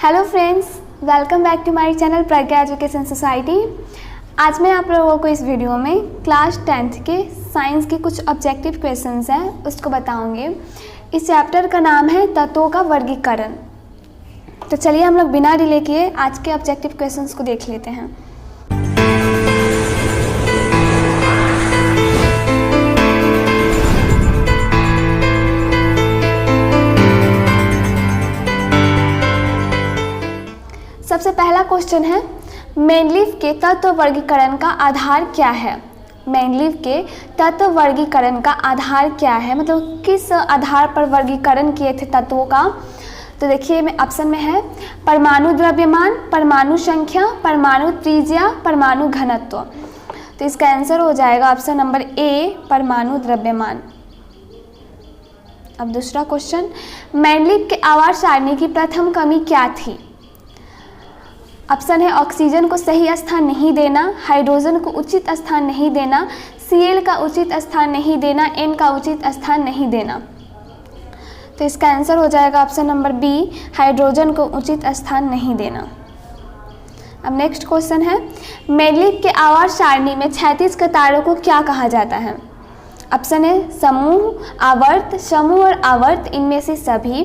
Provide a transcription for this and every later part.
Hello friends, welcome back to my channel Pragya education society. आज मैं आप लोगों को इस वीडियो में क्लास 10th के साइंस के कुछ ऑब्जेक्टिव क्वेश्चंस हैं उसको बताऊंगी। इस चैप्टर का नाम है तत्वों का वर्गीकरण। तो चलिए हम लोग बिना डिले किए आज के ऑब्जेक्टिव क्वेश्चंस को देख लेते हैं। सबसे पहला क्वेश्चन है, मेनलीफ के तत्व वर्गीकरण का आधार क्या है। मेनलीफ के तत्व वर्गीकरण का आधार क्या है, मतलब किस आधार पर वर्गीकरण किए थे तत्वों का। तो देखिए में ऑप्शन में है परमाणु द्रव्यमान, परमाणु संख्या, परमाणु त्रिज्या, परमाणु घनत्व। तो इसका आंसर हो जाएगा ऑप्शन नंबर ए, परमाणु द्रव्यमान। अब दूसरा क्वेश्चन, मेनलीफ के आवर्त सारणी की प्रथम कमी क्या थी। ऑप्शन है ऑक्सीजन को सही स्थान नहीं देना, हाइड्रोजन को उचित स्थान नहीं देना, Cl का उचित स्थान नहीं देना, N का उचित स्थान नहीं देना। तो इसका आंसर हो जाएगा ऑप्शन नंबर बी, हाइड्रोजन को उचित स्थान नहीं देना। अब नेक्स्ट क्वेश्चन है, मेनलीफ के आवर्त सारणी में क्षैतिज कतारों को क्या कहा जाता है। ऑप्शन है समूह, आवर्त, समूह और आवर्त, इनमें से सभी।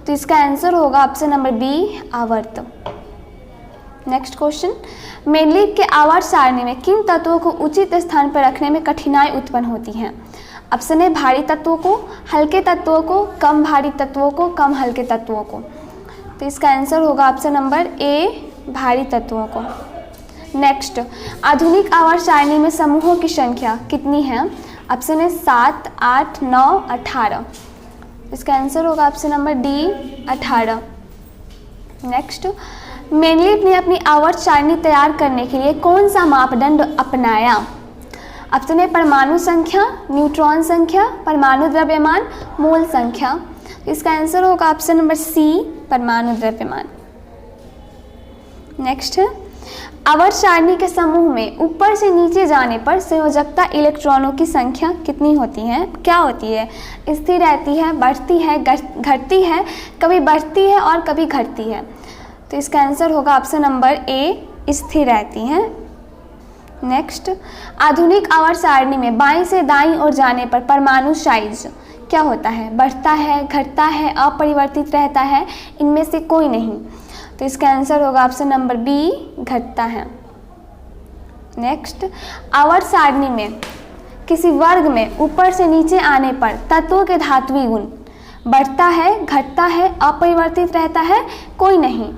तो इसका आंसर होगा ऑप्शन नंबर बी, आवर्त। नेक्स्ट क्वेश्चन, मेनलीफ के आवर्त सारणी में किन तत्वों को उचित स्थान पर रखने में कठिनाई उत्पन्न होती है। ऑप्शन है भारी तत्वों को, हल्के तत्वों को, कम भारी तत्वों को, कम हल्के तत्वों को। तो इसका आंसर होगा ऑप्शन नंबर ए, भारी तत्वों को। नेक्स्ट, आधुनिक आवर्त सारणी में समूहों की संख्या कितनी है। ऑप्शन है 7, 8, 9, 18। इसका आंसर होगा ऑप्शन नंबर डी, 18। नेक्स्ट, मेनलीफ ने अपनी आवर्त सारणी तैयार करने के लिए कौन सा मापदंड अपनाया। ऑप्शन है परमाणु संख्या, न्यूट्रॉन संख्या, परमाणु द्रव्यमान, मोल संख्या। इसका आंसर होगा ऑप्शन नंबर सी, परमाणु द्रव्यमान। नेक्स्ट है, आवर्त सारणी के समूह में ऊपर से नीचे जाने पर संयोजकता इलेक्ट्रॉनों की संख्या कितनी होती है, क्या होती है। स्थिर रहती है, बढ़ती है, घटती है, कभी बढ़ती है और कभी घटती है। तो इसका आंसर होगा ऑप्शन नंबर ए, स्थिर रहती हैं। नेक्स्ट, आधुनिक आवर्त सारणी में बाईं से दाईं ओर जाने पर परमाणु साइज क्या होता है, बढ़ता है, घटता है, अपरिवर्तित रहता है, इनमें से कोई नहीं। तो इसका आंसर होगा ऑप्शन नंबर बी, घटता है। नेक्स्ट, आवर्त सारणी में किसी वर्ग में ऊपर से नीचे आने पर तत्वों के धात्विक गुण बढ़ता है, घटता है, अपरिवर्तित रहता है, कोई नहीं।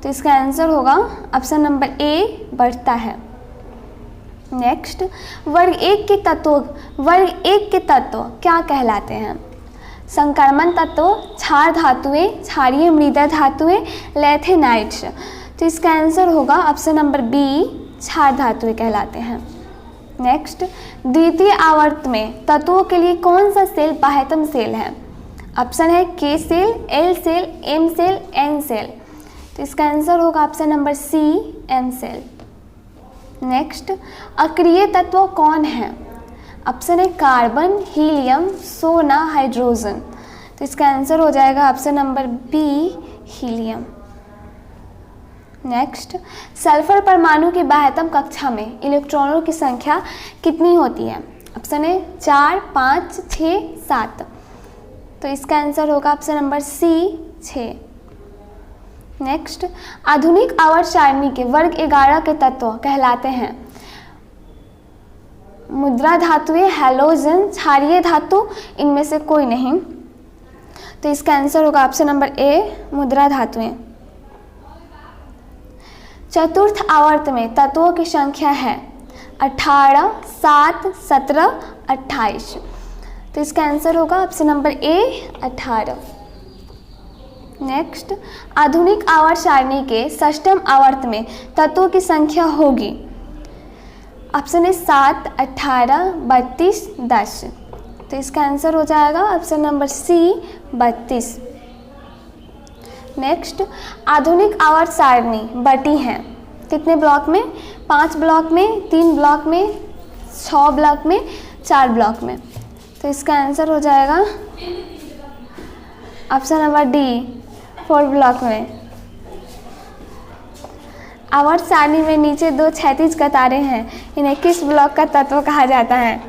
तो इसका आंसर होगा ऑप्शन नंबर ए, बढ़ता है। नेक्स्ट, वर्ग एक के तत्व क्या कहलाते हैं। संक्रमण तत्व, क्षार धातुएं, क्षारीय मृदा धातुएं, लैथेनाइट्स। तो इसका आंसर होगा ऑप्शन नंबर बी, क्षार धातुएं कहलाते हैं। नेक्स्ट, द्वितीय आवर्त में तत्वों के लिए कौन सा सेल बाह्यतम सेल है। ऑप्शन है K cell, L cell, M cell, N cell. तो इसका आंसर होगा option number C, N cell. Next, अक्रिय तत्व कौन है। ऑप्शन है कार्बन, हीलियम, सोना, हाइड्रोजन। तो इसका आंसर हो जाएगा option number B, helium. Next, sulphur परमाणु की बाह्यतम कक्षा में इलेक्ट्रॉनों की संख्या कितनी होती है। ऑप्शन है 4, 5, 6, 7। तो इसका आंसर होगा ऑप्शन नंबर सी, 6। नेक्स्ट, आधुनिक आवर्त सारणी के वर्ग 11 के तत्व कहलाते हैं। मुद्रा धातुएं, हैलोजन, क्षारीय धातु, इनमें से कोई नहीं। तो इसका आंसर होगा ऑप्शन नंबर ए, मुद्रा धातुएं। चतुर्थ आवर्त में तत्वों की संख्या है 18, 7, 17, 28। तो इसका आंसर होगा ऑप्शन नंबर ए, 18। नेक्स्ट, आधुनिक आवर्त सारणी के षष्ठम आवर्त में तत्वों की संख्या होगी। ऑप्शन है 7, 18, 32, 10। तो इसका आंसर हो जाएगा ऑप्शन नंबर सी, 32। नेक्स्ट, आधुनिक आवर्त सारणी बटी है कितने ब्लॉक में, 5 ब्लॉक में, 3 ब्लॉक में, 6 ब्लॉक में, 4 ब्लॉक में। तो इसका आंसर हो जाएगा ऑप्शन नंबर डी, 4 ब्लॉक में। आवर्त सारणी में नीचे दो क्षैतिज कतारें हैं, इन्हें किस ब्लॉक का तत्व कहा जाता है?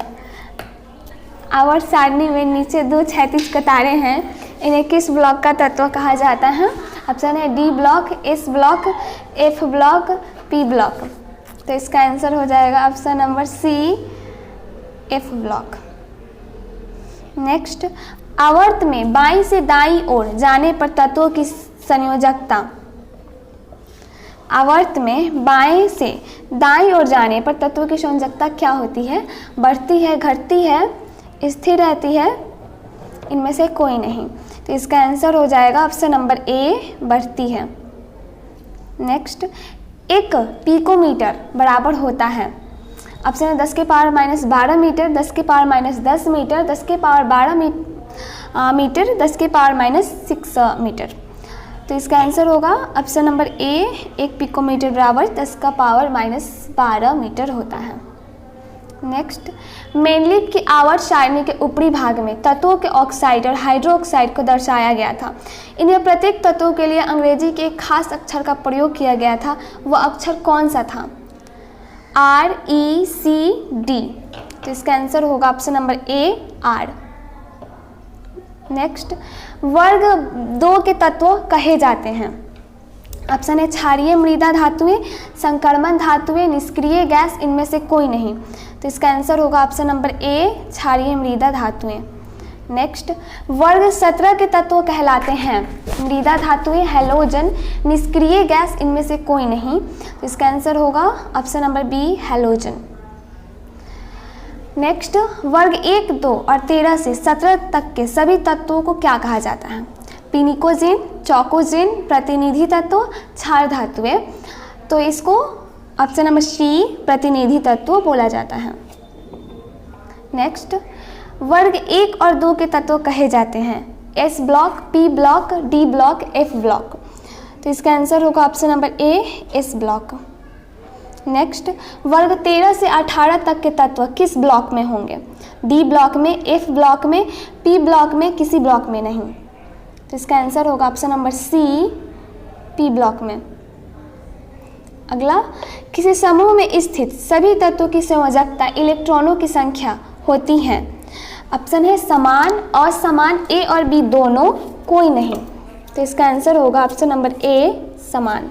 आवर्त सारणी में नीचे दो क्षैतिज कतारें हैं, इन्हें किस ब्लॉक का तत्व कहा जाता है? ऑप्शन है D block, S block, F block, P block. तो इसका आंसर हो जाएगा option number C, F block. Next, आवर्त में बाईं से दाईं ओर जाने पर तत्वों की संयोजकता। आवर्त में बाएं से दाईं ओर जाने पर तत्वों की संयोजकता क्या होती है? बढ़ती है, घटती है, स्थिर रहती है, इनमें से कोई नहीं। तो इसका आंसर हो जाएगा ऑप्शन नंबर ए, बढ़ती है। नेक्स्ट, एक पिकोमीटर बराबर होता है, ऑप्शन है 10 के पावर -12 मीटर, 10 के पावर -10 मीटर, 10 के पावर 12 मीटर, 10 के पावर -6 मीटर। तो इसका आंसर होगा ऑप्शन नंबर ए, एक पिकोमीटर बराबर 10 का पावर -12 मीटर होता है। नेक्स्ट, मेनलिफ की आवर्त सारणी के ऊपरी भाग में तत्वों के ऑक्साइड और हाइड्रोक्साइड को दर्शाया गया था। इन्हें प्रत्येक तत्वों के लिए अंग्रेजी के एक खास अक्षर का प्रयोग किया गया था, वह अक्षर कौन सा था? RECD। तो इसका आंसर होगा option number A, R. Next, वर्ग 2 के तत्व कहे जाते हैं। ऑप्शन है क्षारीय मृदा धातुएं, संक्रमण धातुएं, निष्क्रिय गैस, इनमें से कोई नहीं। तो इसका आंसर होगा ऑप्शन नंबर ए, क्षारीय मृदा धातुएं। नेक्स्ट, वर्ग 17 के तत्व कहलाते हैं मृदा धातुएं, हैलोजन, निष्क्रिय गैस, इनमें से कोई नहीं। तो इसका आंसर होगा option number B, halogen. Next, वर्ग 1, 2 और 13 से 17 तक के सभी तत्वों को क्या कहा जाता है? पिनिकोजेन, चौकोजेन, प्रतिनिधि तत्व, क्षार धातुएं। तो इसको ऑप्शन नंबर सी, प्रतिनिधि तत्व बोला जाता है। नेक्स्ट, वर्ग 1 और 2 के तत्व कहे जाते हैं S block, P block, D block, F block. तो इसका आंसर होगा ऑप्शन नंबर ए, एस ब्लॉक। नेक्स्ट, वर्ग 13 से 18 तक के तत्व किस ब्लॉक में होंगे? डी ब्लॉक में, एफ ब्लॉक में, पी ब्लॉक में, किसी ब्लॉक में नहीं। तो इसका आंसर होगा option number C, P block में। अगला, किसी समूह में स्थित सभी तत्वों की संयोजकता इलेक्ट्रॉनों की संख्या होती है। ऑप्शन है समान, असमान, ए और बी दोनों, कोई नहीं। तो इसका आंसर होगा ऑप्शन नंबर ए, समान।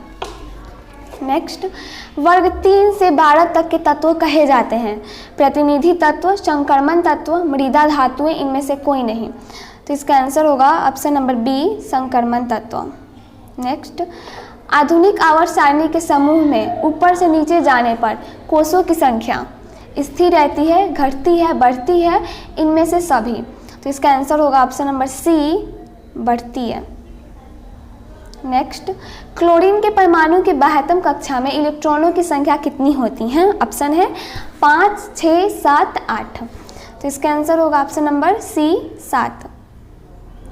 नेक्स्ट, वर्ग 3 से 12 तक के तत्व कहे जाते हैं प्रतिनिधि तत्व, संक्रमण तत्व, मृदा धातुएं, इनमें से कोई नहीं। तो इसका आंसर होगा ऑप्शन नंबर बी, संक्रमण तत्व। नेक्स्ट, आधुनिक आवर्त सारणी के समूह में ऊपर से नीचे जाने पर कोषों की संख्या स्थिर रहती है, घटती है, बढ़ती है, इनमें से सभी। तो इसका आंसर होगा ऑप्शन नंबर सी, बढ़ती है। नेक्स्ट, क्लोरीन के परमाणु की 72 कक्षा में इलेक्ट्रॉनों की संख्या कितनी होती है? ऑप्शन है 5, 6, 7, 8। तो इसका आंसर होगा option number C, 7।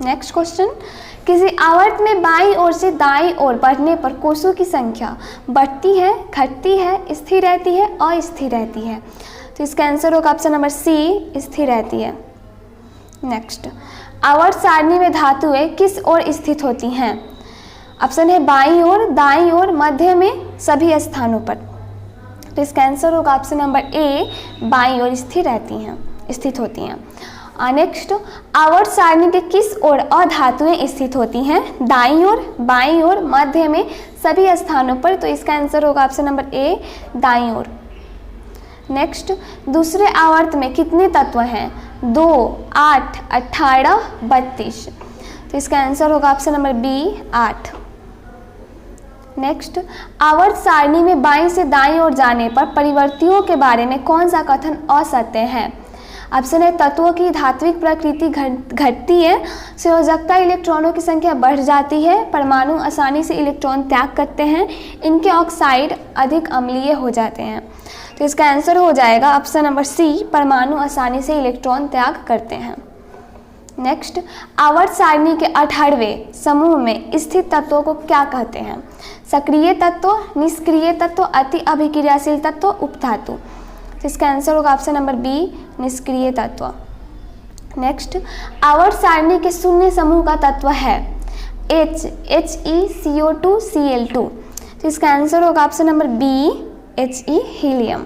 Next question, किसी आवर्त में बाईं ओर से दाईं ओर बढ़ने पर कोषों की संख्या बढ़ती है, घटती है, स्थिर रहती है, अस्थिर रहती है। तो इसका आंसर होगा ऑप्शन नंबर सी, स्थिर रहती है। नेक्स्ट, आवर्त सारणी में धातुएं किस ओर स्थित होती हैं? ऑप्शन है बाईं ओर, दाईं ओर, मध्य में, सभी स्थानों पर। तो इसका आंसर होगा ऑप्शन नंबर ए, बाईं ओर स्थिर होती हैं। नेक्स्ट, आवर्त सारणी के किस ओर अधातुएं स्थित होती हैं? दाईं ओर, बाईं ओर, मध्य में, सभी स्थानों पर। तो इसका आंसर होगा ऑप्शन नंबर ए, दाईं ओर। नेक्स्ट, दूसरे आवर्त में कितने तत्व हैं? 2, 8, 18, 32। तो इसका आंसर होगा ऑप्शन नंबर बी, 8। नेक्स्ट, आवर्त सारणी में बाईं से दाईं ओर जाने पर परिवर्तियों के बारे में कौन सा कथन असत्य है? ऑप्शन है तत्वों की धात्विक प्रकृति घटती है, संयोजकता इलेक्ट्रॉनों की संख्या बढ़ जाती है, परमाणु आसानी से इलेक्ट्रॉन त्याग करते हैं, इनके ऑक्साइड अधिक अम्लीय हो जाते हैं। तो इसका आंसर हो जाएगा ऑप्शन नंबर सी, परमाणु आसानी से इलेक्ट्रॉन त्याग करते हैं। नेक्स्ट, आवर्त सारणी के 18वें समूह में स्थित तत्वों को क्या कहते हैं? सक्रिय तत्व, निष्क्रिय तत्व, अति अभिक्रियाशील तत्व, उपधातु। तो इसका आंसर होगा ऑप्शन नंबर बी, निष्क्रिय तत्व। नेक्स्ट, आवर्त सारणी के शून्य समूह का तत्व है H, HeCO2, Cl2। तो इसका आंसर होगा option number B He, helium.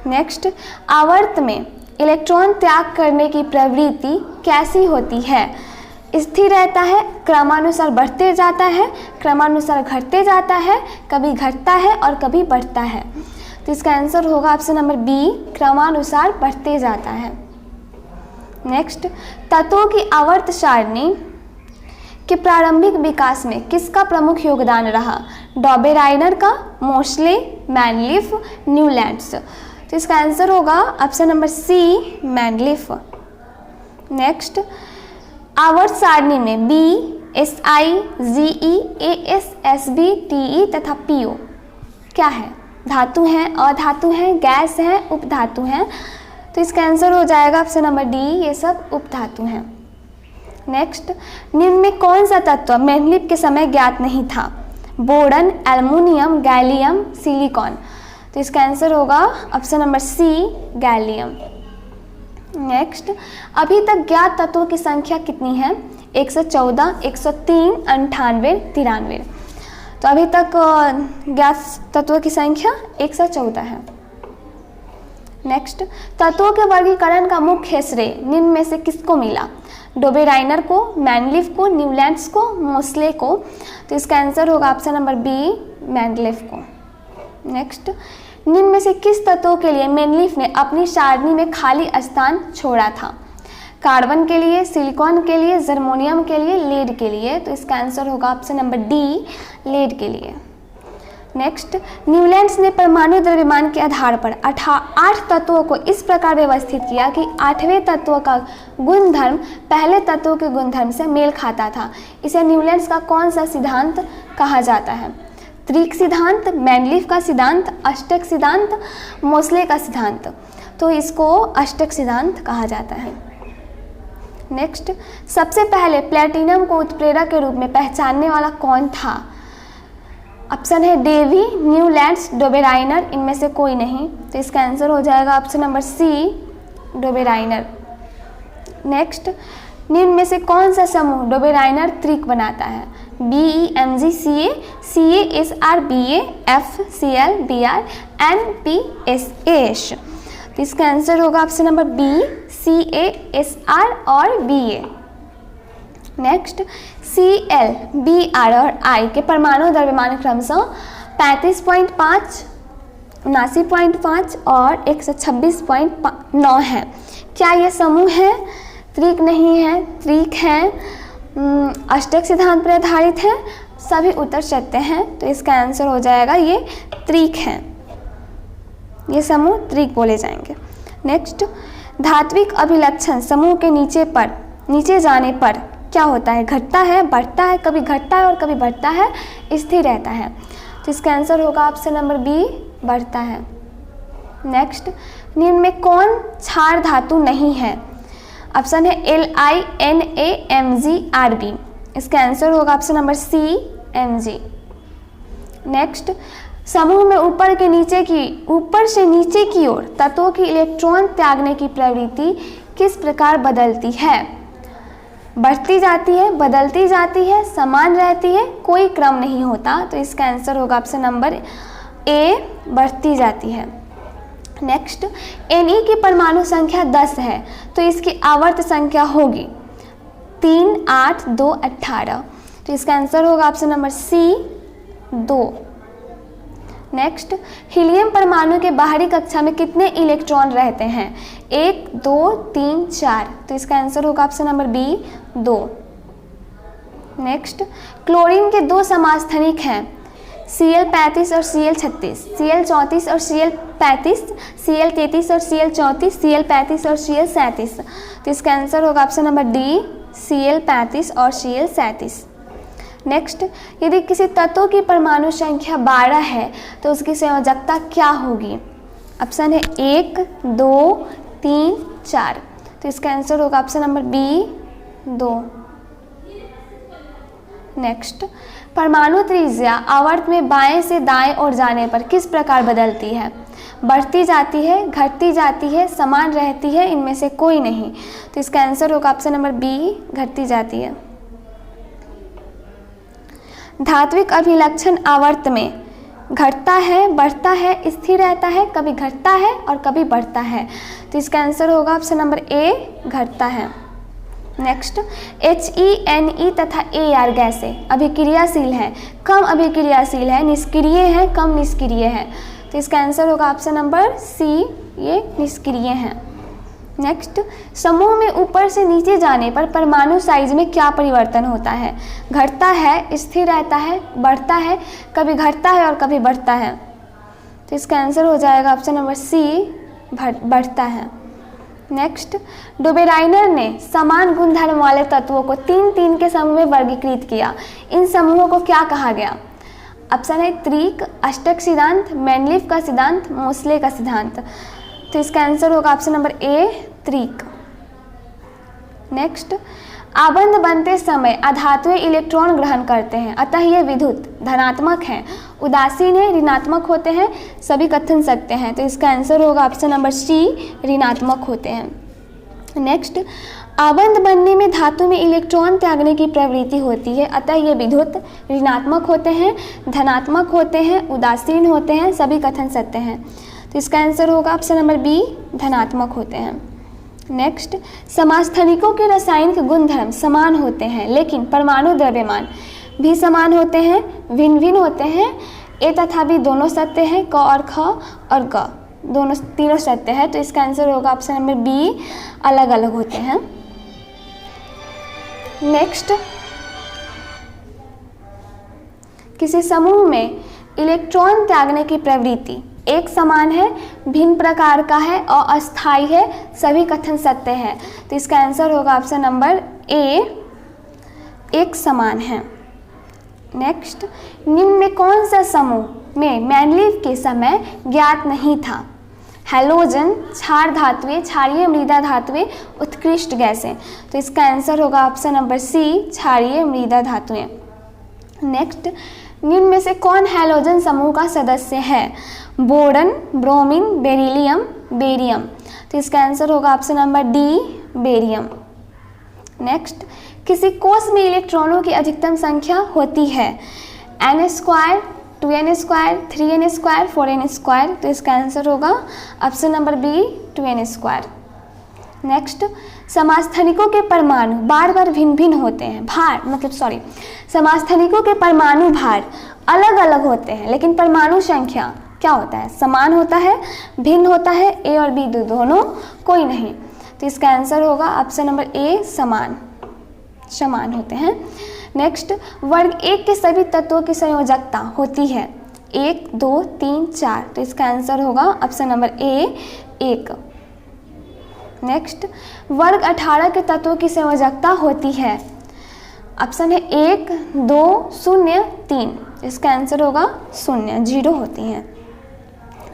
Next, आवर्त में इलेक्ट्रॉन त्याग करने की प्रवृत्ति कैसी होती है? स्थिर रहता है, क्रमानुसार बढ़ते जाता है, क्रमानुसार घटते जाता है, कभी घटता है और कभी बढ़ता है। तो इसका आंसर होगा ऑप्शन नंबर बी, क्रमानुसार बढ़ते जाता है। नेक्स्ट, तत्वों की आवर्त सारणी के प्रारंभिक विकास में किसका प्रमुख योगदान रहा? डॉबेराइनर का, मोसले, मैनलिफ, न्यूलैंड्स। तो इसका आंसर होगा ऑप्शन नंबर सी, मैनलिफ। नेक्स्ट, आवर्त सारणी में B, S I, G E, A S, S B, T E तथा पी ओ क्या है? धातु हैं, अधातु हैं, गैस हैं, उपधातु हैं। तो इसका आंसर हो जाएगा ऑप्शन नंबर डी, ये सब उपधातु हैं। नेक्स्ट, निम्न में कौन सा तत्व मैनलिफ के समय ज्ञात नहीं था? Boron, aluminium, gallium, silicon. तो इसका आंसर होगा option number C, gallium. Next, अभी तक ज्ञात तत्वों की संख्या कितनी है? 114, 103, 98, 93। तो अभी तक ज्ञात तत्वों की संख्या 114 है। नेक्स्ट, तत्वों के वर्गीकरण का मुख्य श्रेय निम्न में से किसको मिला? डोबेराइनर को, मैनलिफ को, न्यूलैंड्स को, मोसले को। तो इसका आंसर होगा ऑप्शन नंबर बी, मैनलिफ को। नेक्स्ट, निम्न में से किस तत्वों के लिए मैनलिफ ने अपनी सारणी में खाली स्थान छोड़ा था? कार्बन के लिए, सिलिकॉन के लिए, जर्मोनियम के लिए, लेड के लिए। तो इसका आंसर होगा ऑप्शन नंबर डी, लेड के लिए। नेक्स्ट, न्यूलैंड्स ने परमाणु द्रव्यमान के आधार पर 8 तत्वों को इस प्रकार व्यवस्थित किया कि 8वें तत्व का गुणधर्म पहले तत्व के गुणधर्म से मेल खाता था। इसे न्यूलैंड्स का कौन सा सिद्धांत कहा जाता है? त्रिक सिद्धांत, मैनलिफ का सिद्धांत, अष्टक सिद्धांत, मोसले का सिद्धांत। तो इसको अष्टक सिद्धांत कहा जाता है। नेक्स्ट, सबसे पहले प्लेटिनम को उत्प्रेरक के रूप में पहचानने वाला कौन था? ऑप्शन है डेवी, न्यूलैंड्स, डोबेराइनर, इनमें से कोई नहीं। तो इसका आंसर हो जाएगा option number C, Dobereiner. Next, निम्न में से कौन सा समूह डोबेराइनर त्रिक बनाता है? B E M G C A, C A S R B A, F C L B R, N P S एश। तो इसका आंसर होगा option number B, C A S R और B A. Next, C L, B R और I के परमाणु द्रव्यमान क्रमशः 35.5, 79.5 और 126.9 है। क्या ये समूह है? त्रिक नहीं है, त्रिक है, अष्टक सिद्धांत पर आधारित है, सभी उत्तर सत्य हैं। तो इसका आंसर हो जाएगा ये त्रिक है, ये समूह त्रिक बोले जाएंगे। नेक्स्ट, धात्विक अभिलक्षण समूह के नीचे जाने पर क्या होता है? घटता है, बढ़ता है, कभी घटता है और कभी बढ़ता है, स्थिर रहता है। तो इसका आंसर होगा ऑप्शन नंबर बी, बढ़ता है। नेक्स्ट, निम्न में कौन क्षार धातु नहीं है? ऑप्शन है LiNaMgRb। इसका आंसर होगा option number C, Mg। Next, समूह में ऊपर से नीचे की ओर तत्वों की इलेक्ट्रॉन त्यागने की प्रवृत्ति किस प्रकार बदलती है? बढ़ती जाती है, बदलती जाती है, समान रहती है, कोई क्रम नहीं होता। तो इसका आंसर होगा ऑप्शन नंबर ए, बढ़ती जाती है। नेक्स्ट, Ne की परमाणु संख्या 10 है तो इसकी आवर्त संख्या होगी 3, 8, 2, 18। तो इसका आंसर होगा option number C, 2। Next, helium परमाणु के बाहरी कक्षा में कितने इलेक्ट्रॉन रहते हैं? 1, 2, 3, 4। तो इसका आंसर होगा option number B, 2। Next, chlorine के 2 समास्थानिक हैं, Cl35 और Cl36, Cl34 और Cl35, Cl33 और Cl34, Cl35 और Cl37। तो इसका आंसर होगा ऑप्शन नंबर डी, Cl35 और Cl37। नेक्स्ट, यदि किसी तत्व की परमाणु संख्या 12 है तो उसकी संयोजकता क्या होगी? ऑप्शन है 1, 2, 3, 4। तो इसका आंसर होगा ऑप्शन नंबर बी, 2। नेक्स्ट, परमाणु त्रिज्या आवर्त में बाएं से दाएं ओर जाने पर किस प्रकार बदलती है? बढ़ती जाती है, घटती जाती है, समान रहती है, इनमें से कोई नहीं। तो इसका आंसर होगा ऑप्शन नंबर बी, घटती जाती है। धात्विक अभिलक्षण आवर्त में घटता है, बढ़ता है, स्थिर रहता है, कभी घटता है और कभी बढ़ता है। तो इसका आंसर होगा ऑप्शन नंबर ए, घटता है। नेक्स्ट, HENE तथा AR गैसें अभिक्रियाशील है, कम अभिक्रियाशील है, निष्क्रिय है, कम निष्क्रिय है। तो इसका आंसर होगा ऑप्शन नंबर सी, ये निष्क्रिय है। नेक्स्ट, समूह में ऊपर से नीचे जाने पर परमाणु साइज में क्या परिवर्तन होता है? घटता है, स्थिर रहता है, बढ़ता है, कभी घटता है और कभी बढ़ता है। तो इसका आंसर हो जाएगा ऑप्शन नंबर सी, बढ़ता है। नेक्स्ट, डोबेराइनर ने समान गुणधर्म वाले तत्वों को 3-3 के समूह में वर्गीकृत किया। इन समूहों को क्या कहा गया? ऑप्शन है त्रिक, अष्टक सिद्धांत, मैनलिफ का सिद्धांत, मोसले का सिद्धांत। तो इसका आंसर होगा ऑप्शन नंबर ए, त्रिक। नेक्स्ट, आबंध बनते समय अधातुएं इलेक्ट्रॉन ग्रहण करते हैं, अतः ये विद्युत धनात्मक हैं, उदासीन है, ऋणात्मक होते हैं, सभी कथन सकते हैं। तो इसका आंसर होगा ऑप्शन नंबर सी, ऋणात्मक होते हैं। नेक्स्ट, आबंध बनने में धातु में इलेक्ट्रॉन त्यागने की प्रवृत्ति होती है, अतः ये विद्युत ऋणात्मक होते हैं, धनात्मक होते हैं, उदासीन होते हैं, सभी कथन सत्य हैं। तो इसका आंसर होगा ऑप्शन नंबर बी, धनात्मक होते हैं। नेक्स्ट, समास्थानिकों के रासायनिक गुणधर्म समान होते हैं, लेकिन परमाणु द्रव्यमान भी समान होते हैं, भिन्न भिन्न होते हैं। ए तथा बी दोनों सत्य हैं, क और ख और ग दोनों तीनों सत्य है। तो इसका आंसर होगा ऑप्शन नंबर बी, अलग अलग होते हैं। नेक्स्ट, किसी समूह में इलेक्ट्रॉन त्यागने की प्रवृत्ति एक समान है, भिन्न प्रकार का है और अस्थायी है, सभी कथन सत्य है। तो इसका आंसर होगा ऑप्शन नंबर ए, एक समान है। नेक्स्ट, निम्न में कौन सा समूह में मैनलिफ के समय ज्ञात नहीं था? हैलोजन, क्षार धातुएं, क्षारीय मृदा धातुएं, उत्कृष्ट गैसें। तो इसका आंसर होगा ऑप्शन नंबर सी, क्षारीय मृदा धातुएं। नेक्स्ट, निम्न में से कौन हैलोजन समूह का सदस्य है? Boron, bromine, beryllium, barium. तो इसका आंसर होगा option number D, barium. Next, किसी कोष में इलेक्ट्रॉनों की अधिकतम संख्या होती है? n², 2n², 3n², 4n²। तो इसका आंसर होगा option number B, 2n²। Next, समास्थानिकों के परमाणु बार बार भिन्न भिन्न होते हैं, समास्थानिकों के परमाणु भार अलग अलग होते हैं, लेकिन परमाणु संख्या क्या होता है? समान होता है, भिन्न होता है, ए और बी दोनों, कोई नहीं। तो इसका आंसर होगा ऑप्शन नंबर ए, समान होते हैं। नेक्स्ट, वर्ग 1 के सभी तत्वों की संयोजकता होती है 1, 2, 3, 4। तो इसका आंसर होगा ऑप्शन नंबर ए, 1। नेक्स्ट, वर्ग 18 के तत्वों की संयोजकता होती है, ऑप्शन है 1, 2, 0, 3। इसका आंसर होगा 0, 0 होती हैं।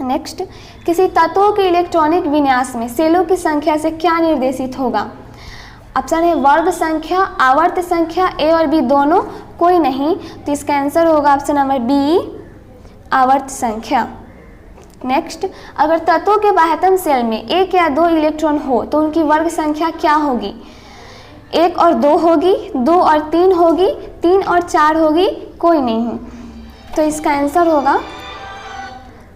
नेक्स्ट, किसी तत्व के इलेक्ट्रॉनिक विन्यास में सेलों की संख्या से क्या निर्देशित होगा? ऑप्शन है वर्ग संख्या, आवर्त संख्या, ए और बी दोनों, कोई नहीं। तो इसका आंसर होगा ऑप्शन नंबर बी, आवर्त संख्या। नेक्स्ट, अगर तत्वों के बाह्यतम सेल में 1 या 2 इलेक्ट्रॉन हो तो उनकी वर्ग संख्या क्या होगी? 1 और 2 होगी, 2 और 3 होगी, 3 और 4 होगी, कोई नहीं है। तो इसका आंसर होगा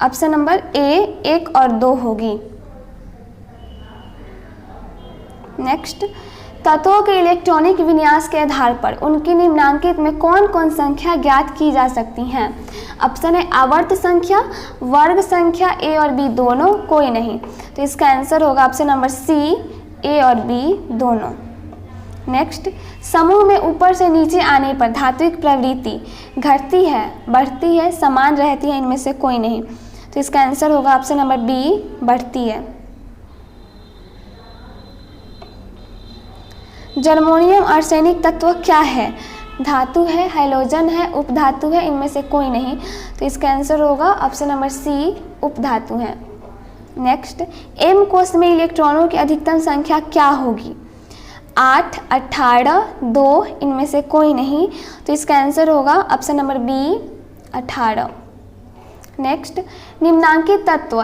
ऑप्शन नंबर ए, 1 और 2 होगी। नेक्स्ट, तत्वों के इलेक्ट्रॉनिक विन्यास के आधार पर उनकी निम्नांकित में कौन कौन संख्या ज्ञात की जा सकती हैं? ऑप्शन है आवर्त संख्या, वर्ग संख्या, ए और बी दोनों, कोई नहीं। तो इसका आंसर होगा ऑप्शन नंबर सी, ए और बी दोनों। नेक्स्ट, समूह में ऊपर से नीचे आने पर धात्विक प्रवृत्ति घटती है, बढ़ती है, समान रहती है, इनमें से कोई नहीं। तो इसका आंसर होगा ऑप्शन नंबर बी, बढ़ती है। जर्मोनियम आर्सेनिक तत्व क्या है? धातु है, हैलोजन है, उपधातु है, इनमें से कोई नहीं। तो इसका आंसर होगा ऑप्शन नंबर सी, उपधातु है। नेक्स्ट, एम कोष में इलेक्ट्रॉनों की अधिकतम संख्या क्या होगी? 8, 18, 2, इनमें से कोई नहीं। तो इसका आंसर होगा ऑप्शन नंबर बी, 18। नेक्स्ट, निम्नांकित तत्व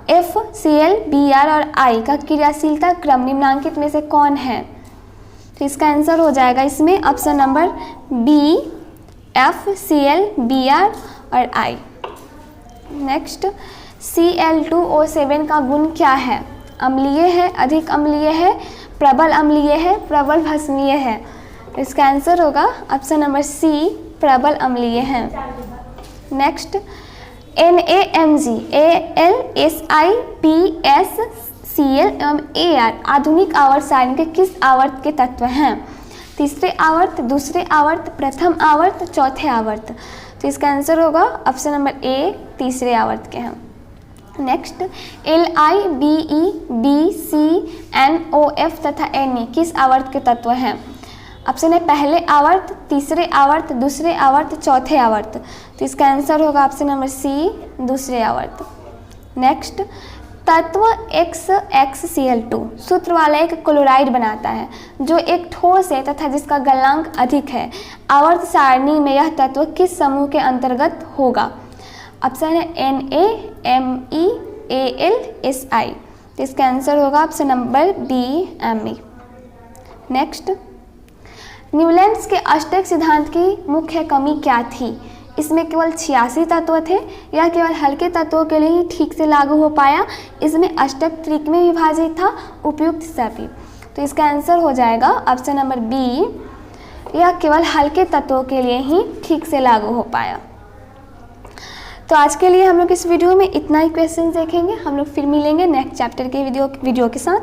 FCl, Br और I का क्रियाशीलता क्रम निम्नांकित में से कौन है? तो इसका आंसर हो जाएगा इसमें option number B, FCl, Br और I। नेक्स्ट, Cl2O7 का गुण क्या है? अम्लीय है, अधिक अम्लीय है, प्रबल अम्लीय है, प्रबल भस्मीय है। इसका आंसर होगा ऑप्शन नंबर सी, प्रबल अम्लीय है। Next, NaMg, Al, Si, Ps, Cl एवं Ar आधुनिक आवर्त सारणी के किस आवर्त के तत्व हैं? तीसरे आवर्त, दूसरे आवर्त, प्रथम आवर्त, चौथे आवर्त। तो इसका आंसर होगा ऑप्शन नंबर ए, तीसरे आवर्त के हैं। Next, Li, Be, Bc, NOF तथा Ne किस आवर्त के तत्व हैं? ऑप्शन है पहले आवर्त, तीसरे आवर्त, दूसरे आवर्त, चौथे आवर्त। तो इसका आंसर होगा ऑप्शन नंबर सी, दूसरे आवर्त। नेक्स्ट, तत्व XXCl2 सूत्र वाला एक क्लोराइड बनाता है जो एक ठोस है तथा जिसका गलनांक अधिक है। आवर्त सारणी में यह तत्व किस समूह के अंतर्गत होगा? ऑप्शन है Na, Me, Al, Si। तो इसका आंसर होगा option number B, Me। Next, Newlands के अष्टक सिद्धांत की मुख्य कमी क्या थी? इसमें केवल 86 तत्व थे या केवल हल्के तत्वों के लिए ही ठीक से लागू हो पाया? इसमें अष्टक त्रिक में विभाजित था, उपयुक्त सभी। तो इसका आंसर हो जाएगा ऑप्शन नंबर बी, यह केवल हल्के तत्वों के लिए ही ठीक से लागू हो पाया। तो आज के लिए हम लोग इस वीडियो में इतना ही क्वेश्चन देखेंगे। हम लोग फिर मिलेंगे नेक्स्ट चैप्टर के वीडियो के साथ।